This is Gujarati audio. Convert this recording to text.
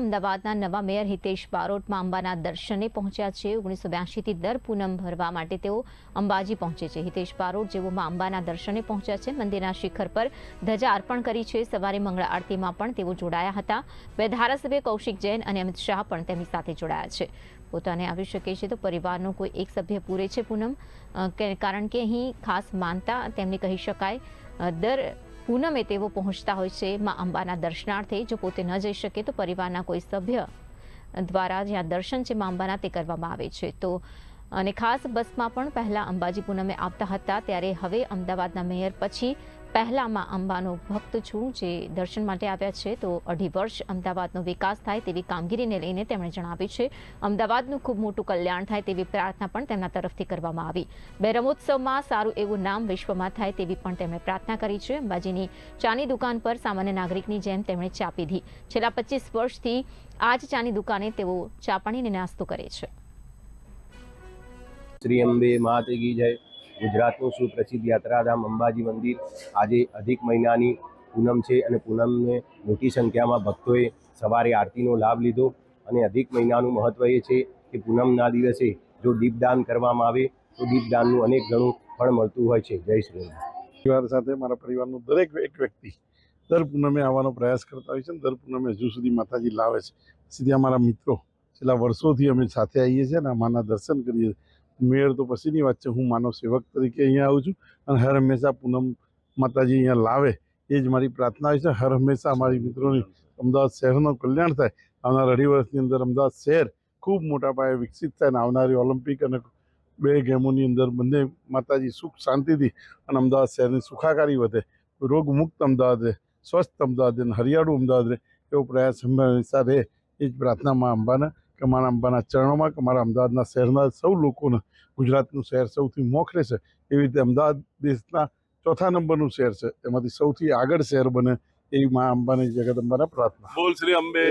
અમદાવાદના નવા મેયર હિતેશ બારોટ માં અંબાના દર્શને પહોંચ્યા છે। 1982 થી દર પૂનમ ભરવા માટે તેઓ અંબાજી પહોંચે છે। હિતેશ બારોટ જેઓ માં અંબાના દર્શને પહોંચ્યા છે, મંદિરના શિખર પર ધજા અર્પણ કરી છે। સવારે મંગળા આરતીમાં પણ તેઓ જોડાયા હતા। બે ધારાસભ્ય કૌશિક જૈન અને અમિત શાહ પણ તેમની સાથે જોડાયા છે। પોતાને આવી શકે છે તો પરિવારનો કોઈ એક સભ્ય પૂરે છે પૂનમ, કારણ કે અહીં ખાસ માનતા તેમને કહી શકાય। દર પૂનમે તેઓ પહોંચતા હોય છે માં અંબાના દર્શનાર્થે। જો પોતે ન જઈ શકે તો પરિવારના કોઈ સભ્ય દ્વારા જ્યાં દર્શન છે માં અંબાના તે કરવામાં આવે છે। તો અને ખાસ બસમાં પણ પહેલા અંબાજી પૂનમે આવતા હતા, ત્યારે હવે અમદાવાદના મેયર પછી પહેલામાં અંબાનો ભક્ત છું જે દર્શન માટે આવ્યા છે। તો 2.5 વર્ષ અમદાવાદનો વિકાસ થાય તેવી કામગીરીને લઈને તેમણે જણાવ્યું છે। અમદાવાદનું ખૂબ મોટું કલ્યાણ થાય તેવી પ્રાર્થના પણ તેમના તરફથી કરવામાં આવી। બે રમોત્સવમાં સારું એવું નામ વિશ્વમાં થાય તેવી પણ તેમણે પ્રાર્થના કરી છે। અંબાજીની ચાની દુકાન પર સામાન્ય નાગરિકની જેમ તેમણે ચા પીધી। છેલ્લા 25 વર્ષથી આ જ ચાની દુકાને તેઓ ચા પાણીને નાસ્તો કરે છે। श्री अंबे माता की जय। गुजरातનું સુપ્રસિદ્ધ યાત્રાધામ અંબાજી મંદિર આજે અધિક મહિનાની પૂનમ છે અને પૂનમને મોટી સંખ્યામાં ભક્તોએ સવારે આરતીનો લાભ લીધો। અને અધિક મહિનાનું મહત્વ એ છે કે પૂનમના દિવસે જો દીપદાન કરવામાં આવે તો દીપદાનનું અનેક ગણું ફળ મળતું હોય છે। જય શ્રી રામ। પરિવાર સાથે મારા પરિવારનો દરેક એક વ્યક્તિ દર પૂનમે આવવાનો પ્રયાસ કરતા હોય છે અને દર પૂનમે હજુ સુધી માતાજી લાવે છે। સીધી અમારા મિત્રો છેલ્લા વર્ષોથી અમે સાથે આવીએ છીએ અને માના દર્શન કરીએ છીએ। મેયર તો પછીની વાત છે, હું માનવ સેવક તરીકે અહીંયા આવું છું અને હર હંમેશા પૂનમ માતાજી અહીંયા લાવે એ જ મારી પ્રાર્થના હોય છે। હર હંમેશા અમારી મિત્રોની અમદાવાદ શહેરનું કલ્યાણ થાય, આવનાર 2.5 વર્ષની અંદર અમદાવાદ શહેર ખૂબ મોટા પાયે વિકસિત થાય અને આવનારી ઓલિમ્પિક અને 2 ગેમોની અંદર બંને માતાજી સુખ શાંતિથી અને અમદાવાદ શહેરની સુખાકારી વધે, રોગમુક્ત અમદાવાદ રહે, સ્વસ્થ અમદાવાદ રહે, હરિયાળું અમદાવાદ રહે એવો પ્રયાસ હંમેશા રહે એ જ પ્રાર્થનામાં અંબાના કે મારા અંબાના ચરણોમાં કે મારા અમદાવાદના શહેરના સૌ લોકોને ગુજરાતનું શહેર સૌથી મોખરે છે એવી રીતે અમદાવાદ દેશના 4થા નંબરનું શહેર છે, એમાંથી સૌથી આગળ શહેર બને એવી મા અંબાની જગદંબાના પ્રાર્થના। બોલ શ્રી અંબે।